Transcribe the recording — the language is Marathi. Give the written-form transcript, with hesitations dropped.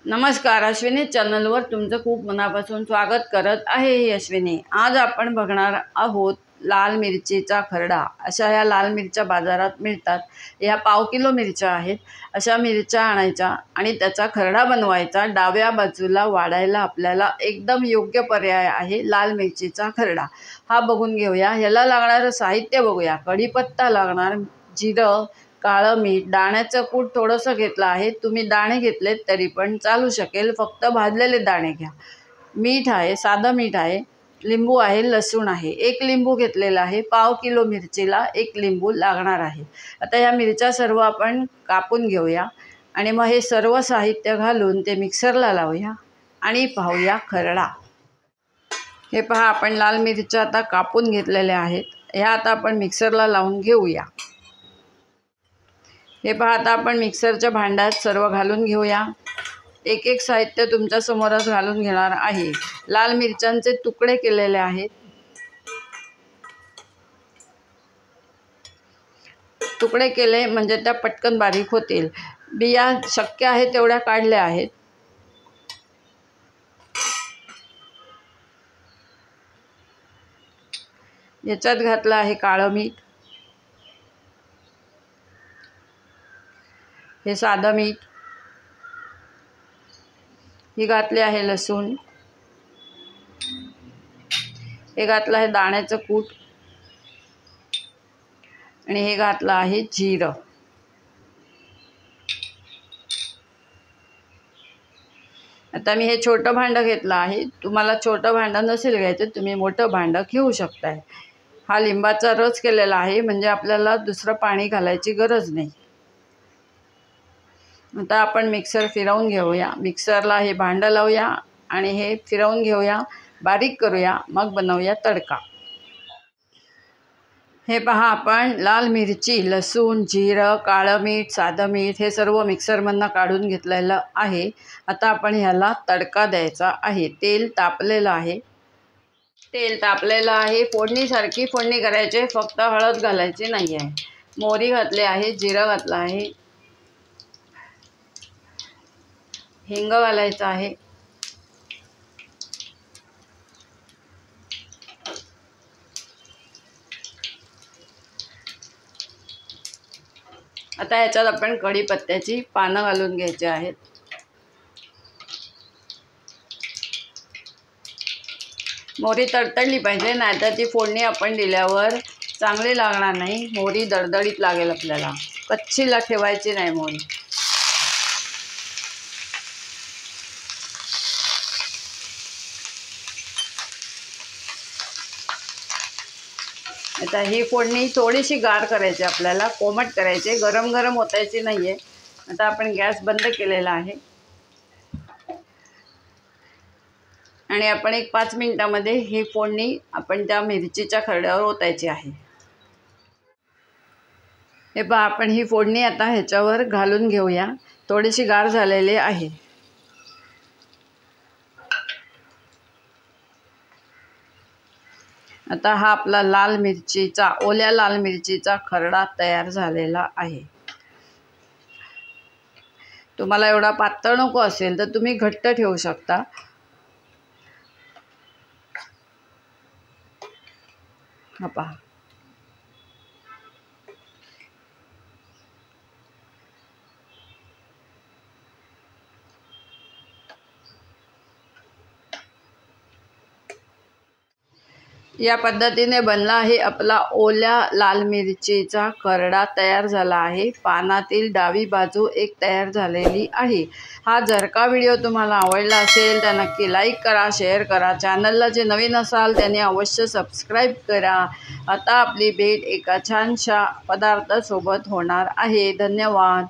नमस्कार, अश्विनी चॅनलवर तुमचं खूप मनापासून स्वागत करत आहे. ही अश्विनी. आज आपण बघणार आहोत लाल मिरचीचा खरडा. अशा ह्या लाल मिरच्या बाजारात मिळतात. ह्या पाव किलो मिरच्या आहेत. अशा मिरच्या आणायच्या आणि त्याचा खरडा बनवायचा. डाव्या बाजूला वाढायला आपल्याला एकदम योग्य पर्याय आहे लाल मिरचीचा खरडा. हा बघून घेऊया. ह्याला लागणारं साहित्य बघूया. कढीपत्ता लागणार, जिरं, काळं मीठ, दाण्याचं कूट थोडंसं घेतलं आहे. तुम्ही दाणे घेतलेत तरी पण चालू शकेल, फक्त भाजलेले दाणे घ्या. मीठ आहे, साधं मीठ आहे, लिंबू आहे, लसूण आहे. एक लिंबू घेतलेला आहे. पाव किलो मिरचीला एक लिंबू लागणार आहे. आता ह्या मिरच्या सर्व आपण कापून घेऊया आणि मग हे सर्व साहित्य घालून ते मिक्सरला लावूया आणि पाहूया खरडा. हे पहा, आपण लाल मिरच्या आता कापून घेतलेल्या आहेत. ह्या आता आपण मिक्सरला लावून घेऊया. हे पहा, आता आपण मिक्सरच्या भांड्यात सर्व घालून घेऊया. एक एक साहित्य तुमच्या समोरच घालून घेणार आहे. लाल मिरच्यांचे तुकडे केलेले आहेत. तुकडे केले म्हणजे त्या पटकन बारीक होतील. बिया शक्य आहे तेवढ्या काढल्या आहेत. याच्यात घातलं आहे काळं मीठ, हे साधं मीठ, ही घातले आहे लसूण, हे घातलं आहे दाण्याचं कूट आणि हे घातलं आहे जिरं. आता मी हे छोटं भांडं घेतलं आहे. तुम्हाला छोटं भांडं नसेल घ्यायचं, तुम्ही मोठं भांडं घेऊ शकताय. हा लिंबाचा रस केलेला आहे म्हणजे आपल्याला दुसरं पाणी घालायची गरज नाही. आता आपण मिक्सर फिरवून घेऊया. मिक्सरला हे भांडं लावूया आणि हे फिरवून घेऊया, बारीक करूया, मग बनवूया तडका. हे पहा, आपण लाल मिरची, लसूण, जिरं, काळं मीठ, साधं मीठ हे सर्व मिक्सरमधनं काढून घेतलेलं आहे. आता आपण ह्याला तडका द्यायचा आहे. तेल तापलेलं आहे. फोडणीसारखी फोडणी करायची, फक्त हळद घालायची नाही आहे. मोहरी घातली आहे, जिरं घातलं आहे, हिंग घालायचं आहे, आता ह्याच्यात आपण कढीपत्त्याची पानं घालून घ्यायची आहेत. मोहरी तडतडली पाहिजे, नाहीतर ती फोडणी आपण दिल्यावर चांगली लागणार नाही. मोहरी दडदडीत लागेल आपल्याला. कच्चीला ठेवायची नाही मोहरी. आता ही फोडणी थोडीशी गार करायची आपल्याला, कोमट करायची, गरम गरम ओतायची नाही आहे. आता आपण गॅस बंद केलेला आहे आणि आपण एक 5 मिनिटामध्ये ही फोडणी आपण त्या मिरचीच्या खरड्यावर ओतायची आहे. हे पहा, आपण ही फोडणी आता ह्याच्यावर घालून घेऊया. थोडीशी गार झालेली आहे. आता हा आपला ओल्या लाल मिरचीचा खरडा तयार झालेला आहे. तुम्हाला एवढा पातळ नको असेल तर तुम्ही घट्ट ठेवू शकता. हा पहा, या पद्धतीने बनला आहे आपला ओल्या लाल मिरचीचा खरडा तयार झाला आहे. पानातील डावी बाजू एक तयार झालेली आहे. हा जर का व्हिडिओ तुम्हाला आवडला असेल तर नक्की लाईक करा, शेअर करा. चॅनलला जे नवीन असाल त्यांनी अवश्य सबस्क्राईब करा. आता आपली भेट एका छानशा पदार्थासोबत होणार आहे. धन्यवाद.